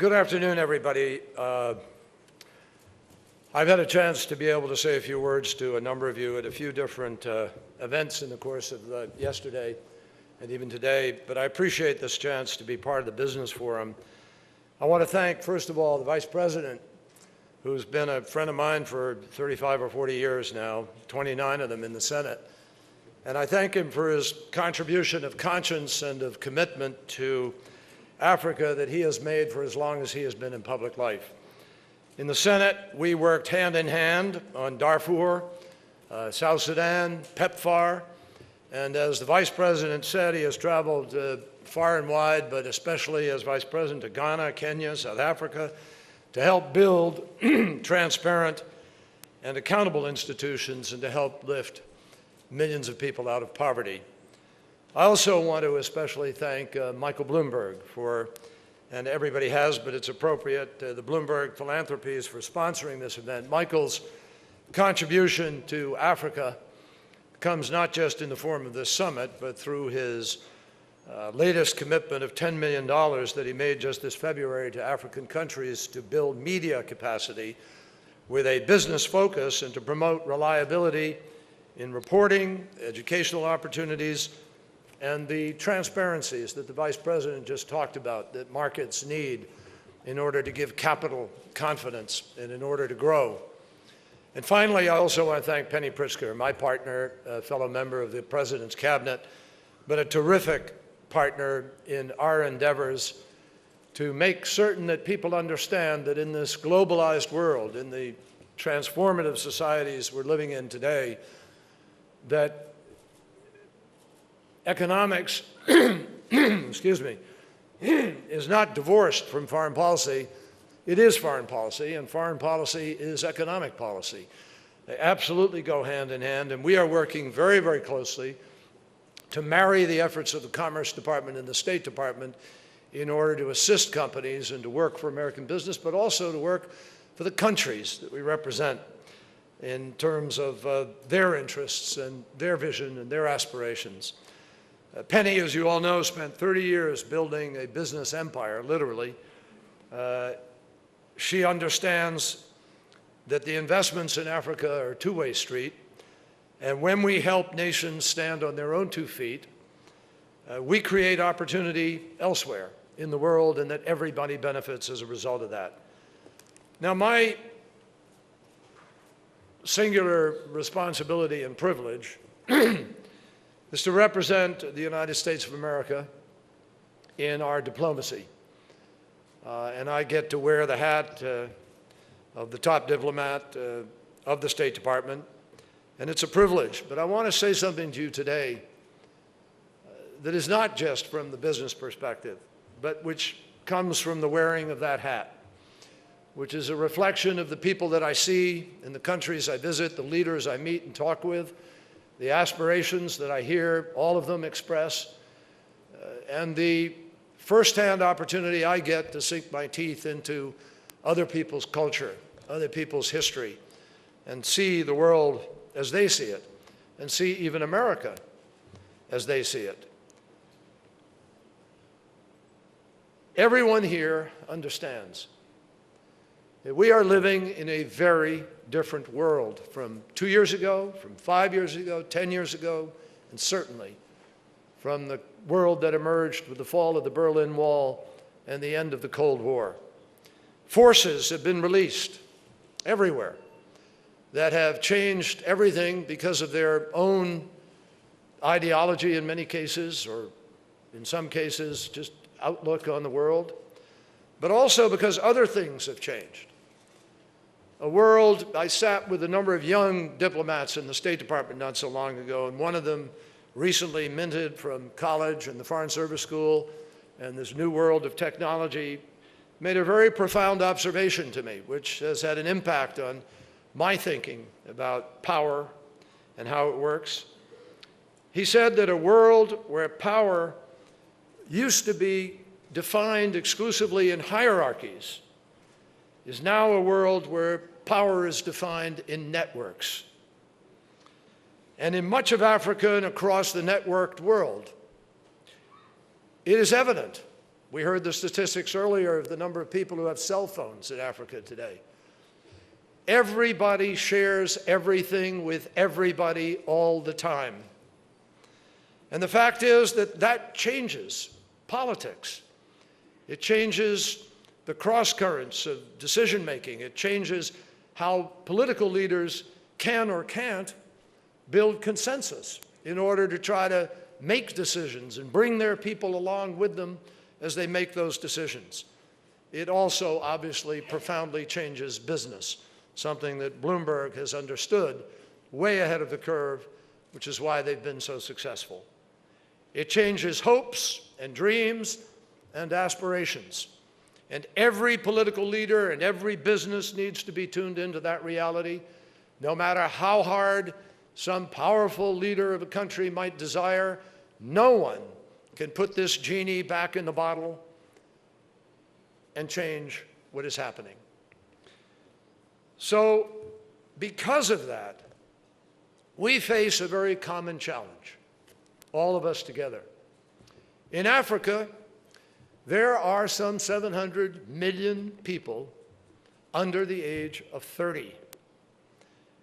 Good afternoon, everybody. I've had a chance to be able to say a few words to a number of you at a few different events in the course of yesterday and even today, but I appreciate this chance to be part of the business forum. I want to thank, first of all, the Vice President, who's been a friend of mine for 35 or 40 years now, 29 of them in the Senate. And I thank him for his contribution of conscience and of commitment to Africa that he has made for as long as he has been in public life. In the Senate, we worked hand in hand on Darfur, South Sudan, PEPFAR, and as the Vice President said, he has traveled far and wide, but especially as Vice President to Ghana, Kenya, South Africa, to help build transparent and accountable institutions and to help lift millions of people out of poverty. I also want to especially thank Michael Bloomberg for, and everybody has, but it's appropriate, the Bloomberg Philanthropies for sponsoring this event. Michael's contribution to Africa comes not just in the form of this summit, but through his latest commitment of $10 million that he made just this February to African countries to build media capacity with a business focus and to promote reliability in reporting, educational opportunities, and the transparencies that the Vice President just talked about that markets need in order to give capital confidence and in order to grow. And finally, I also want to thank Penny Pritzker, my partner, a fellow member of the President's Cabinet, but a terrific partner in our endeavors to make certain that people understand that in this globalized world, in the transformative societies we're living in today, that economics, excuse me, is not divorced from foreign policy. It is foreign policy, and foreign policy is economic policy. They absolutely go hand in hand, and we are working very, very closely to marry the efforts of the Commerce Department and the State Department in order to assist companies and to work for American business, but also to work for the countries that we represent in terms of their interests and their vision and their aspirations. Penny, as you all know, spent 30 years building a business empire, literally. She understands that the investments in Africa are a two-way street, and when we help nations stand on their own 2 feet, we create opportunity elsewhere in the world, and that everybody benefits as a result of that. Now, my singular responsibility and privilege is to represent the United States of America in our diplomacy. And I get to wear the hat of the top diplomat of the State Department, and it's a privilege. But I want to say something to you today that is not just from the business perspective, but which comes from the wearing of that hat, which is a reflection of the people that I see in the countries I visit, the leaders I meet and talk with, the aspirations that I hear all of them express, and the firsthand opportunity I get to sink my teeth into other people's culture, other people's history, and see the world as they see it, and see even America as they see it. Everyone here understands that we are living in a very different world from 2 years ago, from 5 years ago, 10 years ago, and certainly from the world that emerged with the fall of the Berlin Wall and the end of the Cold War. Forces have been released everywhere that have changed everything because of their own ideology in many cases, or in some cases just outlook on the world, but also because other things have changed. A world, I sat with a number of young diplomats in the State Department not so long ago, and one of them recently minted from college and the Foreign Service School and this new world of technology, made a very profound observation to me, which has had an impact on my thinking about power and how it works. He said that a world where power used to be defined exclusively in hierarchies is now a world where power is defined in networks. And in much of Africa and across the networked world, it is evident We heard the statistics earlier of the number of people who have cell phones in Africa today. Everybody shares everything with everybody all the time. And the fact is that that changes politics. It changes the cross-currents of decision-making. It changes how political leaders can or can't build consensus in order to try to make decisions and bring their people along with them as they make those decisions. It also obviously profoundly changes business, something that Bloomberg has understood way ahead of the curve, which is why they've been so successful. It changes hopes and dreams and aspirations. And every political leader and every business needs to be tuned into that reality, no matter how hard some powerful leader of a country might desire. No one can put this genie back in the bottle and change what is happening. So, because of that, we face a very common challenge, all of us together. In Africa, there are some 700 million people under the age of 30,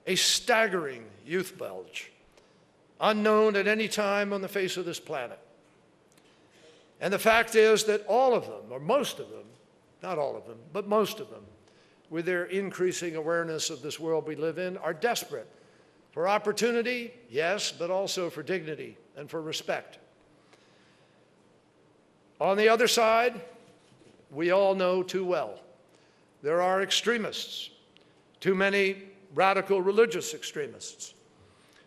a staggering youth bulge, unknown at any time on the face of this planet. And the fact is that all of them, or most of them, not all of them, but most of them, with their increasing awareness of this world we live in, are desperate for opportunity, yes, but also for dignity and for respect. On the other side, we all know too well, there are extremists, too many radical religious extremists,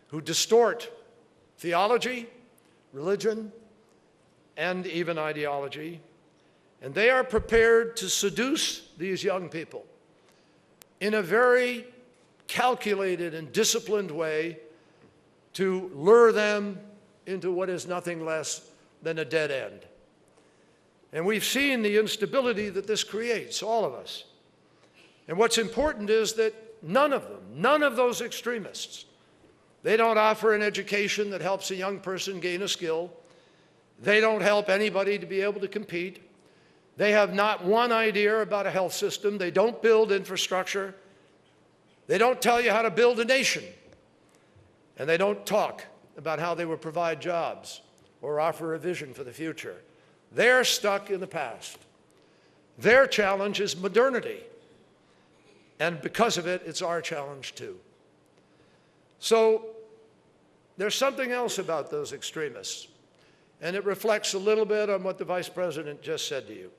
who distort theology, religion, and even ideology, and they are prepared to seduce these young people in a very calculated and disciplined way to lure them into what is nothing less than a dead end. And we've seen the instability that this creates, all of us. And what's important is that none of those extremists, they don't offer an education that helps a young person gain a skill. They don't help anybody to be able to compete. They have not one idea about a health system. They don't build infrastructure. They don't tell you how to build a nation. And they don't talk about how they will provide jobs or offer a vision for the future. They're stuck in the past. Their challenge is modernity. And because of it, it's our challenge too. So there's something else about those extremists. And it reflects a little bit on what the Vice President just said to you.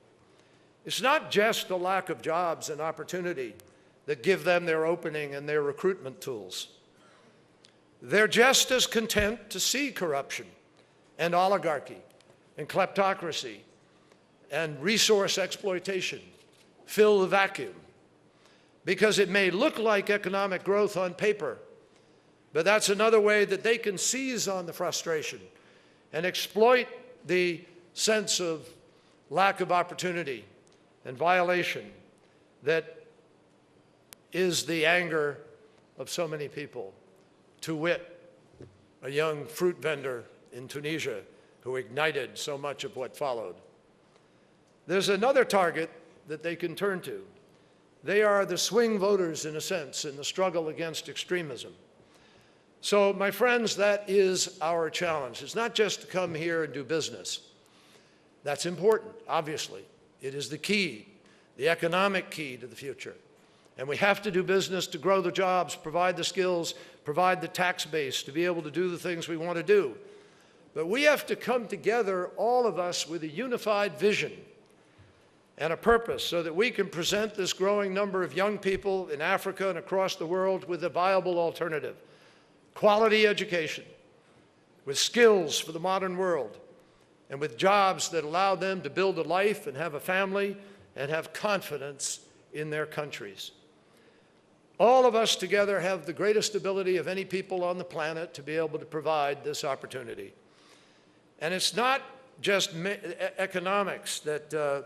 It's not just the lack of jobs and opportunity that give them their opening and their recruitment tools. They're just as content to see corruption and oligarchy and kleptocracy and resource exploitation fill the vacuum, because it may look like economic growth on paper, but that's another way that they can seize on the frustration and exploit the sense of lack of opportunity and violation that is the anger of so many people. To wit, a young fruit vendor in Tunisia who ignited so much of what followed. There's another target that they can turn to. They are the swing voters, in a sense, in the struggle against extremism. So, my friends, that is our challenge. It's not just to come here and do business. That's important, obviously. It is the key, the economic key to the future. And we have to do business to grow the jobs, provide the skills, provide the tax base to be able to do the things we want to do. But we have to come together, all of us, with a unified vision and a purpose so that we can present this growing number of young people in Africa and across the world with a viable alternative. Quality education, with skills for the modern world, and with jobs that allow them to build a life and have a family and have confidence in their countries. All of us together have the greatest ability of any people on the planet to be able to provide this opportunity. And it's not just economics that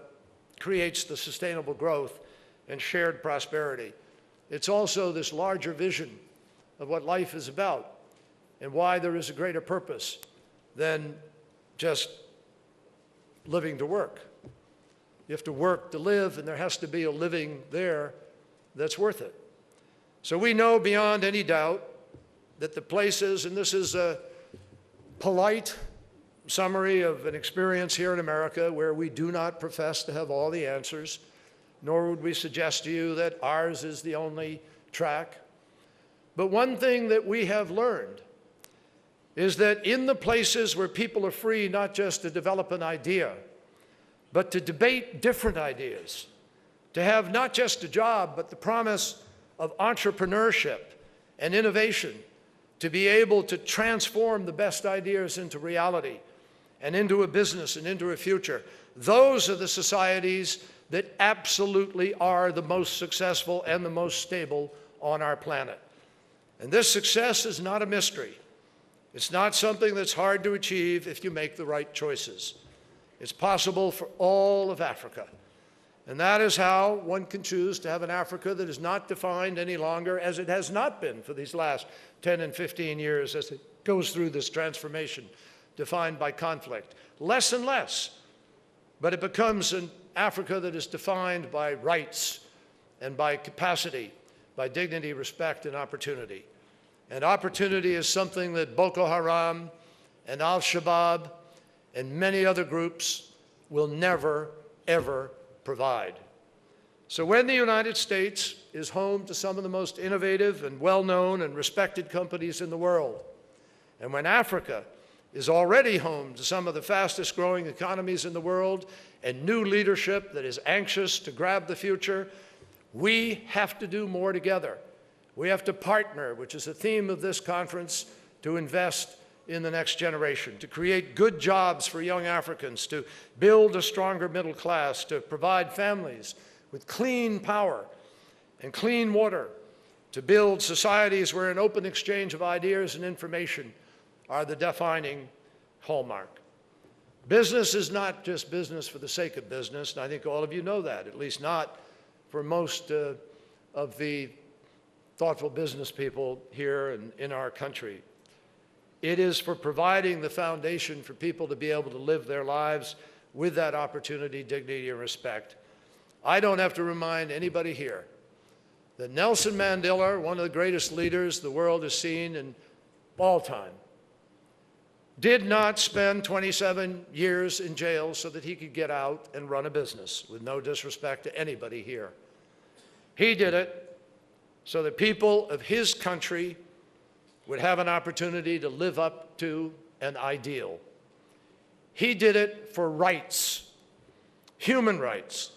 creates the sustainable growth and shared prosperity. It's also this larger vision of what life is about and why there is a greater purpose than just living to work. You have to work to live, and there has to be a living there that's worth it. So we know beyond any doubt that the places, and this is a polite summary of an experience here in America where we do not profess to have all the answers, nor would we suggest to you that ours is the only track. But one thing that we have learned is that in the places where people are free not just to develop an idea, but to debate different ideas, to have not just a job, but the promise of entrepreneurship and innovation, to be able to transform the best ideas into reality and into a business and into a future. Those are the societies that absolutely are the most successful and the most stable on our planet. And this success is not a mystery. It's not something that's hard to achieve if you make the right choices. It's possible for all of Africa. And that is how one can choose to have an Africa that is not defined any longer, as it has not been for these last 10 and 15 years as it goes through this transformation, defined by conflict. Less and less. But it becomes an Africa that is defined by rights and by capacity, by dignity, respect, and opportunity. And opportunity is something that Boko Haram and Al-Shabaab and many other groups will never, ever provide. So when the United States is home to some of the most innovative and well-known and respected companies in the world, and when Africa is already home to some of the fastest growing economies in the world and new leadership that is anxious to grab the future, we have to do more together. We have to partner, which is the theme of this conference, to invest in the next generation, to create good jobs for young Africans, to build a stronger middle class, to provide families with clean power and clean water, to build societies where an open exchange of ideas and information are the defining hallmark. Business is not just business for the sake of business, and I think all of you know that, at least not for most of the thoughtful business people here and in our country. It is for providing the foundation for people to be able to live their lives with that opportunity, dignity, and respect. I don't have to remind anybody here that Nelson Mandela, one of the greatest leaders the world has seen in all time, did not spend 27 years in jail so that he could get out and run a business, with no disrespect to anybody here. He did it so that people of his country would have an opportunity to live up to an ideal. He did it for rights, human rights,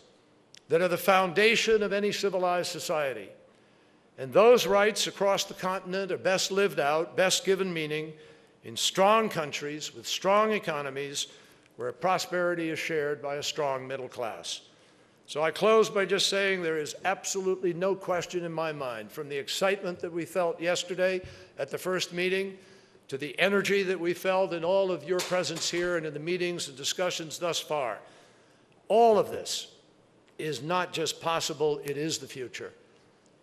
that are the foundation of any civilized society. And those rights across the continent are best lived out, best given meaning in strong countries with strong economies where prosperity is shared by a strong middle class. So I close by just saying there is absolutely no question in my mind, from the excitement that we felt yesterday at the first meeting to the energy that we felt in all of your presence here and in the meetings and discussions thus far. All of this is not just possible, it is the future.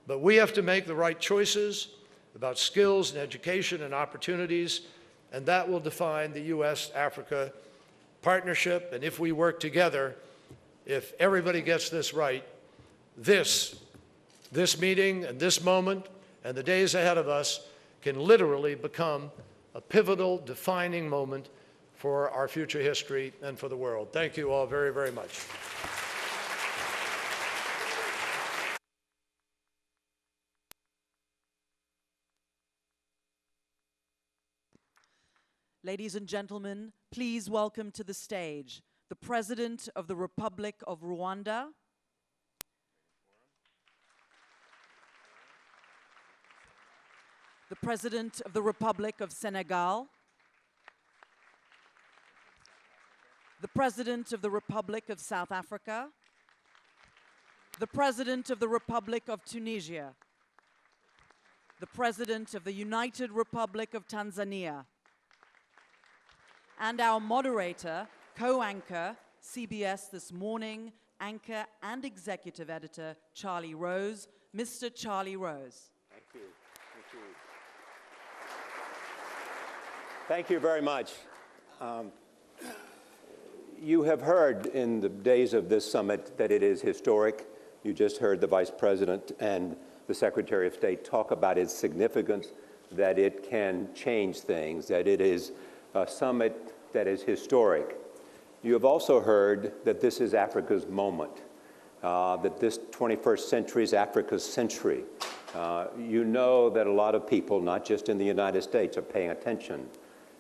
But we have to make the right choices about skills and education and opportunities, and that will define the U.S.-Africa partnership. And if we work together, if everybody gets this right, this meeting and this moment and the days ahead of us can literally become a pivotal, defining moment for our future history and for the world. Thank you all very, very much. Ladies and gentlemen, please welcome to the stage the President of the Republic of Rwanda, the President of the Republic of Senegal, the President of the Republic of South Africa, the President of the Republic of Tunisia, the President of the United Republic of Tanzania, and our moderator, co-anchor, CBS This Morning, anchor and executive editor, Charlie Rose, Mr. Charlie Rose. Thank you. Thank you. Thank you very much. You have heard in the days of this summit that it is historic. You just heard the Vice President and the Secretary of State talk about its significance, that it can change things, that it is a summit that is historic. You have also heard that this is Africa's moment, that this 21st century is Africa's century. You know that a lot of people, not just in the United States, are paying attention,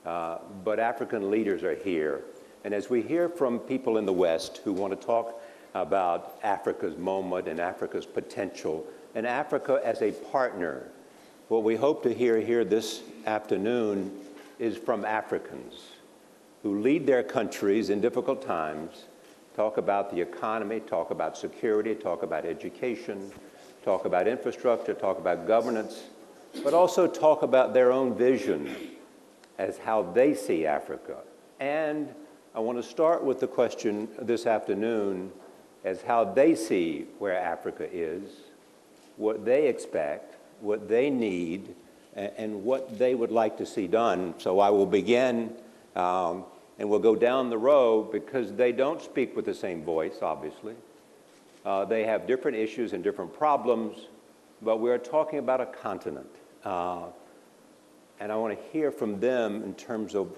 but African leaders are here. And as we hear from people in the West who want to talk about Africa's moment and Africa's potential, and Africa as a partner, what we hope to hear here this afternoon is from Africans who lead their countries in difficult times, talk about the economy, talk about security, talk about education, talk about infrastructure, talk about governance, but also talk about their own vision as how they see Africa. And I want to start with the question this afternoon as how they see where Africa is, what they expect, what they need, and what they would like to see done. So I will begin, and we'll go down the row because they don't speak with the same voice, obviously. They have different issues and different problems, but we're talking about a continent. And I want to hear from them in terms of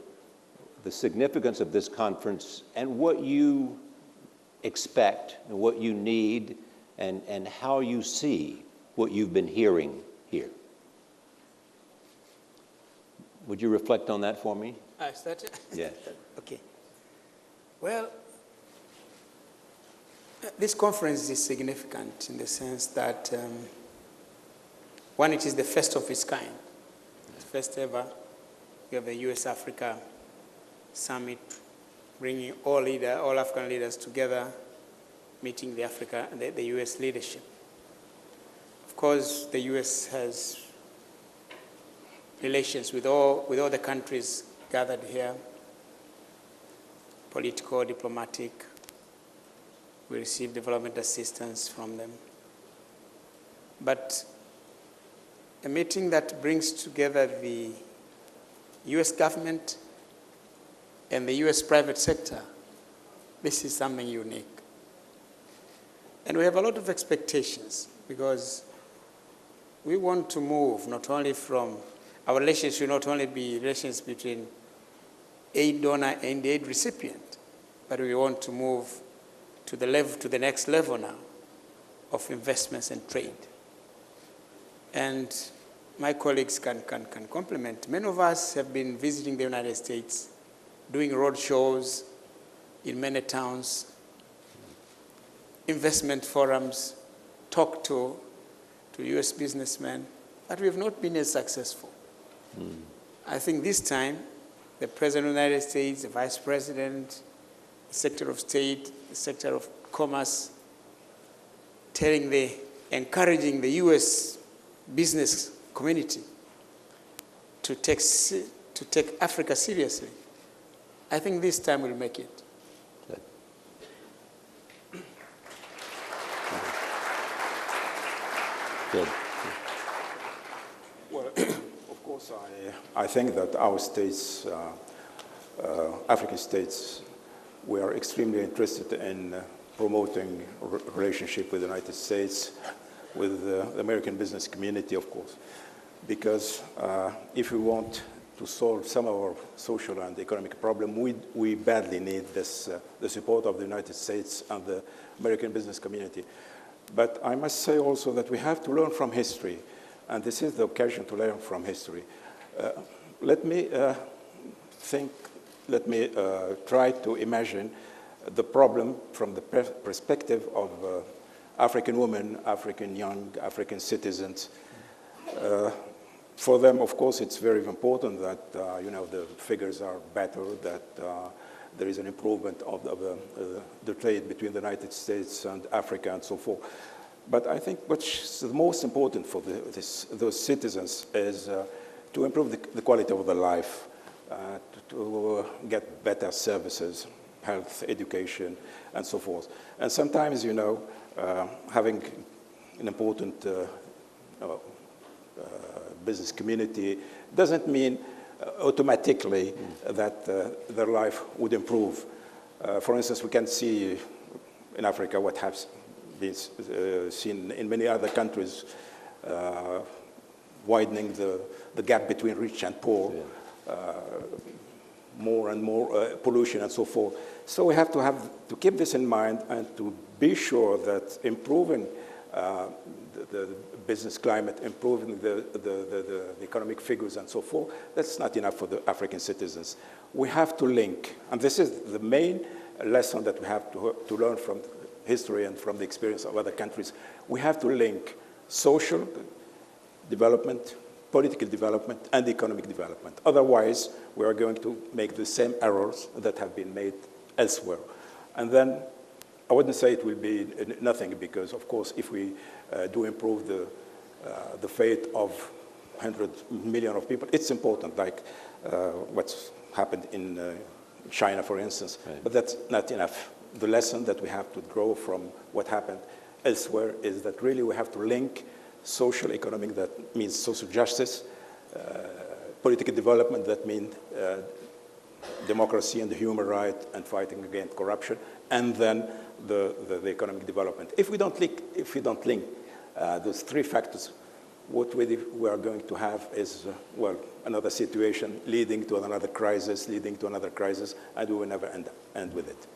the significance of this conference and what you expect and what you need and how you see what you've been hearing here. Would you reflect on that for me? Is that it? Yes. Okay. Well, this conference is significant in the sense that, one, it is the first of its kind. The first ever. We have a US-Africa summit, bringing all African leaders together, meeting the US leadership. Of course, the US has relations with all the countries gathered here, political, diplomatic. We receive development assistance from them. But a meeting that brings together the US government and the US private sector, this is something unique. And we have a lot of expectations because we want to move not only from, our relations should not only be relations between aid donor and aid recipient, but we want to move to the next level now of investments and trade. And my colleagues can complement. Many of us have been visiting the United States, doing road shows in many towns, investment forums, talk to US businessmen, but we have not been as successful. I think this time, the President of the United States, the Vice President, the Secretary of State, the Secretary of Commerce, encouraging the US business community to take Africa seriously. I think this time we'll make it. Good. Well, of course, I think that our states, African states, we are extremely interested in promoting relationship with the United States, with the American business community, of course, because if we want to solve some of our social and economic problems, we badly need the support of the United States and the American business community. But I must say also that we have to learn from history, and this is the occasion to learn from history. Let me try to imagine the problem from the perspective of African women, African young, African citizens. For them, of course, it's very important that the figures are better, that there is an improvement of the trade between the United States and Africa and so forth. But I think what's the most important for those citizens is to improve the quality of their life, to get better services, health, education, and so forth. And sometimes, having an important business community doesn't mean automatically that their life would improve. For instance, we can see in Africa what has been seen in many other countries, widening the gap between rich and poor, more and more pollution and so forth. So we have to keep this in mind and to be sure that improving the business climate, improving the economic figures and so forth, that's not enough for the African citizens. We have to link, and this is the main lesson that we have to learn from history and from the experience of other countries. We have to link social development, political development, and economic development. Otherwise, we are going to make the same errors that have been made elsewhere. And then I wouldn't say it will be nothing, because, of course, if we do improve the fate of 100 million of people, it's important, like what's happened in China, for instance. Right. But that's not enough. The lesson that we have to draw from what happened elsewhere is that really we have to link social economic, that means social justice, political development, that means democracy and the human rights and fighting against corruption, and then the economic development. If we don't link those three factors, what we are going to have is, well, another situation leading to another crisis, and we will never end with it.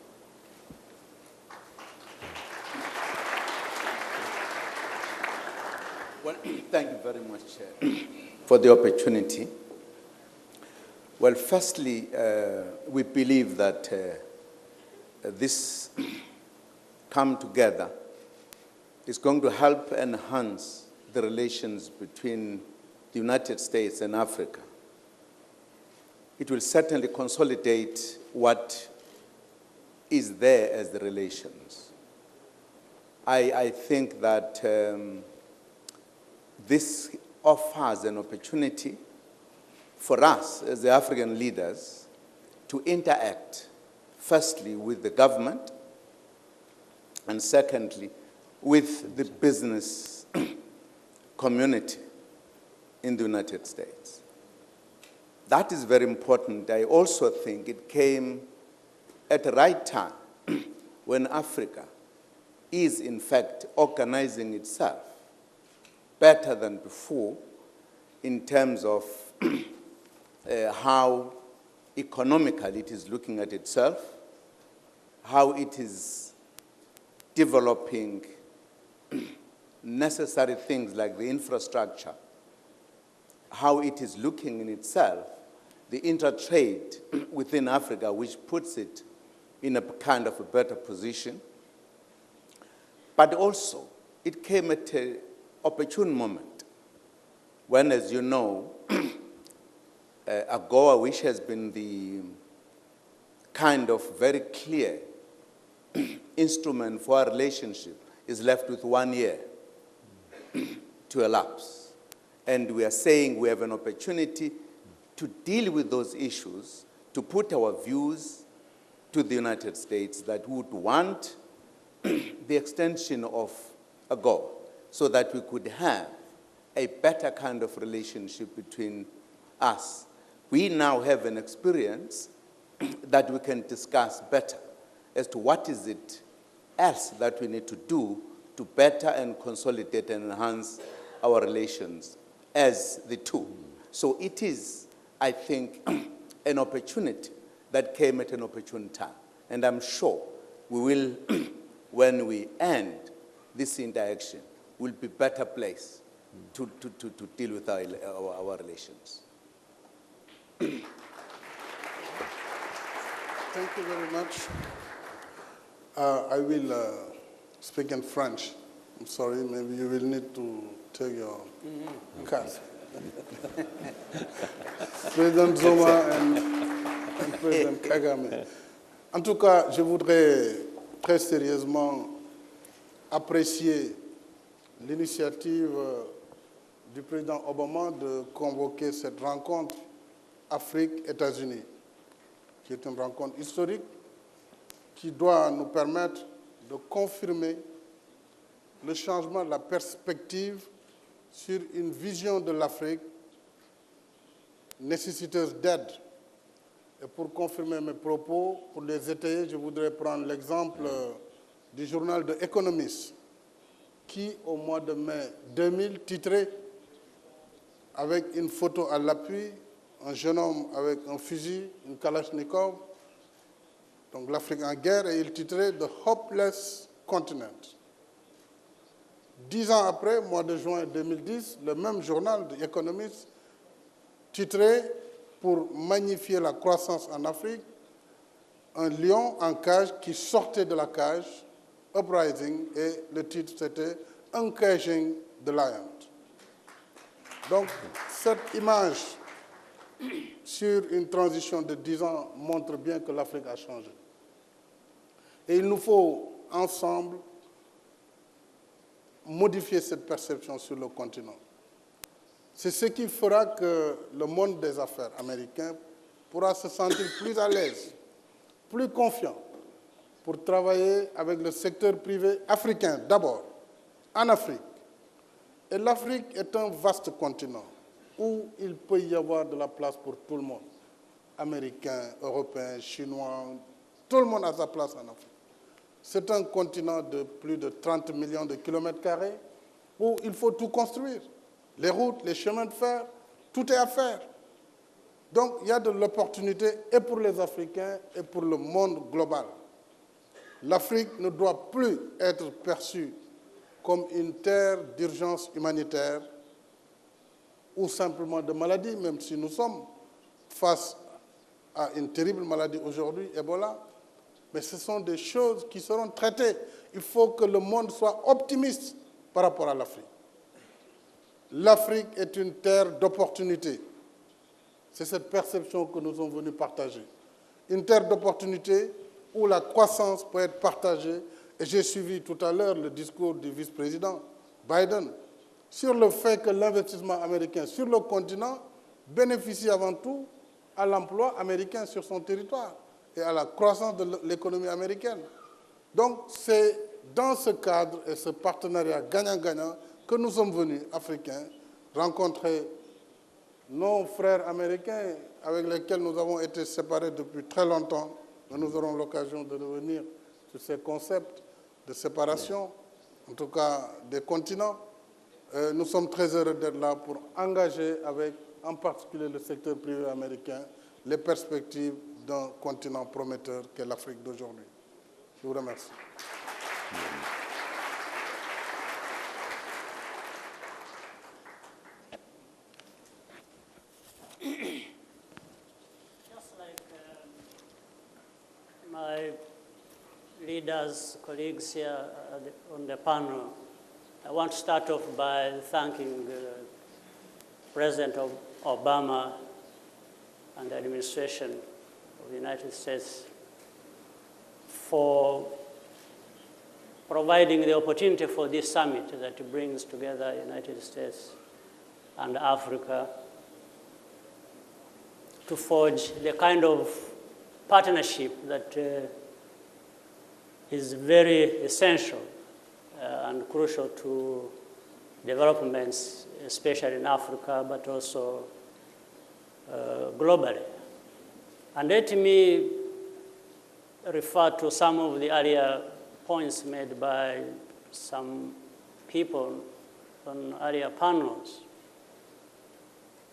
Well, thank you very much for the opportunity. Well, firstly, we believe that this come together is going to help enhance the relations between the United States and Africa. It will certainly consolidate what is there as the relations. I think that this offers an opportunity for us as the African leaders to interact, firstly, with the government, and secondly, with the business community in the United States. That is very important. I also think it came at the right time when Africa is, in fact, organizing itself better than before in terms of how economically it is looking at itself, how it is developing necessary things like the infrastructure, how it is looking in itself, the intertrade within Africa, which puts it in a kind of a better position. But also, it came at an opportune moment when, as you know, AGOA, which has been the kind of very clear instrument for our relationship, is left with 1 year to elapse. And we are saying we have an opportunity to deal with those issues, to put our views to the United States that would want the extension of AGOA so that we could have a better kind of relationship between us. We now have an experience that we can discuss better as to what is it else that we need to do to better and consolidate and enhance our relations as the two. So it is, I think, an opportunity that came at an opportune time. And I'm sure we will, when we end this interaction, will be better placed to deal with our relations. Thank you very much. I will speak in French. I'm sorry, maybe you will need to take your card. President Zuma and President Kagame. En tout cas, je voudrais très sérieusement apprécier l'initiative du président Obama de convoquer cette rencontre Afrique-États-Unis, qui est une rencontre historique qui doit nous permettre de confirmer le changement de la perspective sur une vision de l'Afrique nécessiteuse d'aide et Et pour confirmer mes propos, pour les étayer, je voudrais prendre l'exemple du journal de Economist, qui, au mois de mai 2000, titrait avec une photo à l'appui, un jeune homme avec un fusil, une Kalachnikov, donc l'Afrique en guerre, et il titrait « The Hopeless Continent ». 10 ans après, mois de juin 2010, le même journal de Economist titrait, pour magnifier la croissance en Afrique, un lion en cage qui sortait de la cage, Uprising, et le titre c'était « Uncaging the Lion ». Donc, cette image sur une transition de 10 ans montre bien que l'Afrique a changé. Et il nous faut, ensemble, modifier cette perception sur le continent. C'est ce qui fera que le monde des affaires américain pourra se sentir plus à l'aise, plus confiant pour travailler avec le secteur privé africain d'abord, en Afrique. Et l'Afrique est un vaste continent où il peut y avoir de la place pour tout le monde. Américains, Européens, Chinois, tout le monde a sa place en Afrique. C'est un continent de plus de 30 millions de kilomètres carrés où il faut tout construire. Les routes, les chemins de fer, tout est à faire. Donc, il y a de l'opportunité et pour les Africains et pour le monde global. L'Afrique ne doit plus être perçue comme une terre d'urgence humanitaire ou simplement de maladie, même si nous sommes face à une terrible maladie aujourd'hui, Ebola. Mais ce sont des choses qui seront traitées. Il faut que le monde soit optimiste par rapport à l'Afrique. L'Afrique est une terre d'opportunité. C'est cette perception que nous sommes venus partager. Une terre d'opportunité où la croissance peut être partagée. Et j'ai suivi tout à l'heure le discours du vice-président Biden sur le fait que l'investissement américain sur le continent bénéficie avant tout à l'emploi américain sur son territoire et à la croissance de l'économie américaine. Donc, c'est dans ce cadre et ce partenariat gagnant-gagnant que nous sommes venus, Africains, rencontrer nos frères américains avec lesquels nous avons été séparés depuis très longtemps. Mais nous aurons l'occasion de revenir sur ces concepts de séparation, en tout cas des continents. Nous sommes très heureux d'être là pour engager avec, en particulier le secteur privé américain, les perspectives d'un continent prometteur qu'est l'Afrique d'aujourd'hui. Je vous remercie. Just like my leaders, colleagues here on the panel, I want to start off by thanking President Obama and the administration of the United States for providing the opportunity for this summit that brings together the United States and Africa to forge the kind of partnership that is very essential and crucial to developments, especially in Africa, but also globally. And let me refer to some of the earlier points made by some people on earlier panels.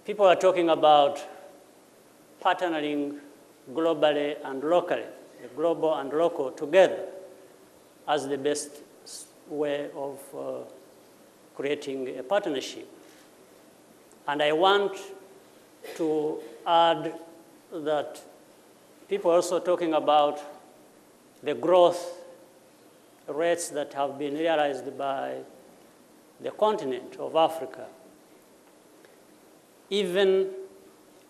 People are talking about partnering globally and locally, global and local together as the best way of creating a partnership. And I want to add that people are also talking about the growth rates that have been realized by the continent of Africa. Even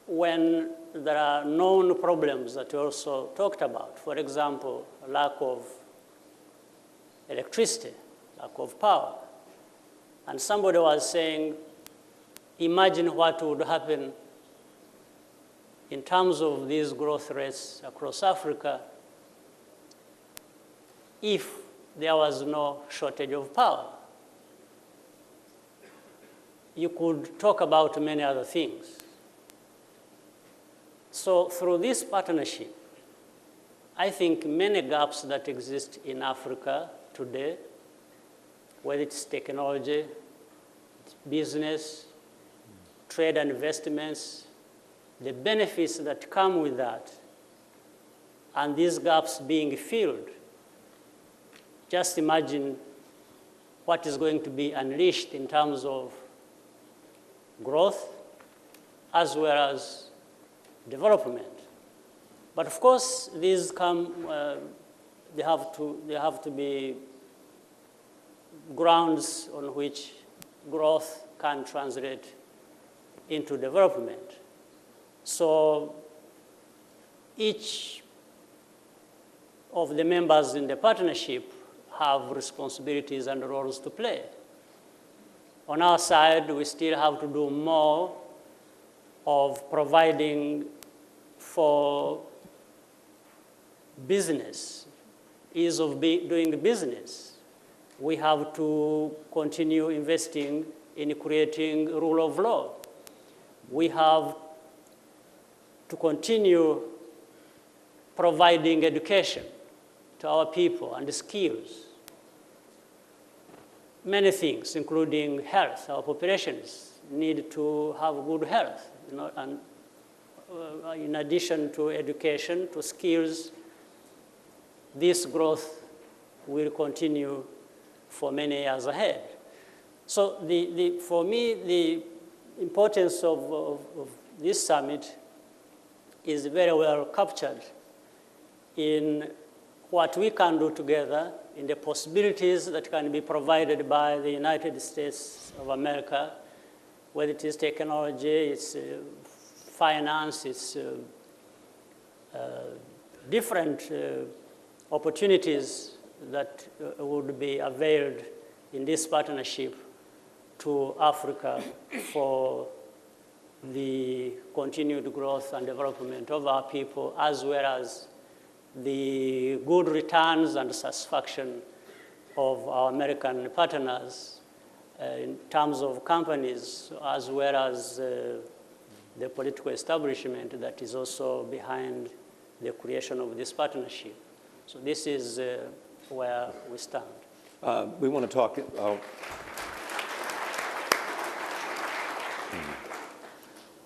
when there are known problems that we also talked about, for example, lack of electricity, lack of power. And somebody was saying, imagine what would happen in terms of these growth rates across Africa if there was no shortage of power. You could talk about many other things. So through this partnership, I think many gaps that exist in Africa today, whether it's technology, business, trade and investments, the benefits that come with that, and these gaps being filled, just imagine what is going to be unleashed in terms of growth as well as development. But of course, these come, they have to be grounds on which growth can translate into development. So each of the members in the partnership have responsibilities and roles to play. On our side, we still have to do more of providing for business, ease of doing business. We have to continue investing in creating rule of law. We have to continue providing education to our people and skills. Many things, including health. Our populations need to have good health, and in addition to education, to skills, this growth will continue for many years ahead. So for me, the importance of this summit is very well captured in what we can do together, in the possibilities that can be provided by the United States of America, whether it is technology, it's finance, it's different opportunities that would be availed in this partnership to Africa for the continued growth and development of our people, as well as the good returns and satisfaction of our American partners in terms of companies, as well as the political establishment that is also behind the creation of this partnership. So this is where we stand. We want to talk.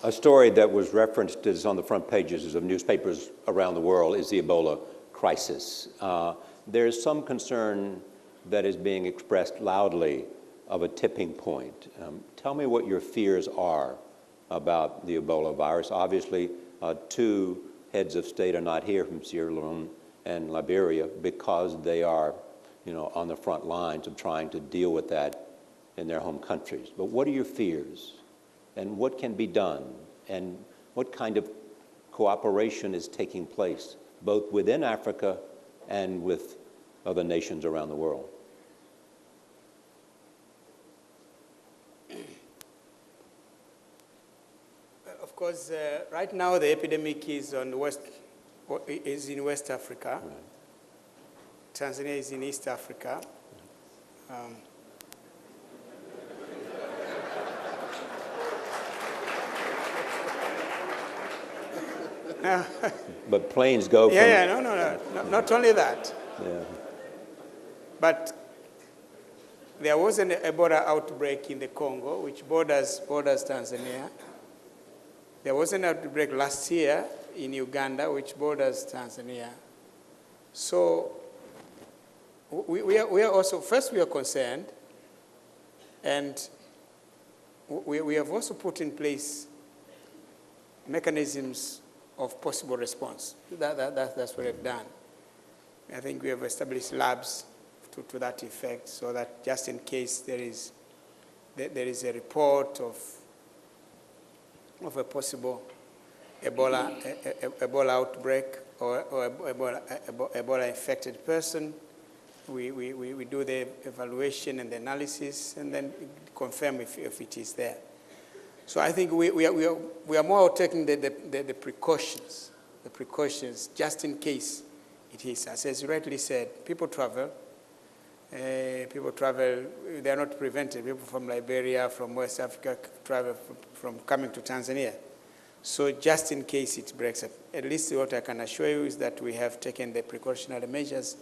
A story that was referenced is on the front pages of newspapers around the world is the Ebola crisis. There's some concern that is being expressed loudly of a tipping point. Tell me what your fears are about the Ebola virus. Obviously, two heads of state are not here from Sierra Leone and Liberia because they are, on the front lines of trying to deal with that in their home countries. But what are your fears? And what can be done? And what kind of cooperation is taking place, both within Africa and with other nations around the world? Of course, right now the epidemic is in West Africa. Right. Tanzania is in East Africa. But planes go from... No, not only that. Yeah. But there was an Ebola outbreak in the Congo, which borders Tanzania. There was an outbreak last year in Uganda, which borders Tanzania. So we are also, first we are concerned, and we have also put in place mechanisms of possible response. That's what we've done. I think we have established labs to that effect, so that just in case there is a report of a possible Ebola outbreak or Ebola infected person, we do the evaluation and the analysis and then confirm if it is there. So I think we are more taking the precautions just in case it is. As you rightly said, people travel. They are not prevented. People from Liberia, from West Africa travel from coming to Tanzania. So just in case it breaks up, at least what I can assure you is that we have taken the precautionary measures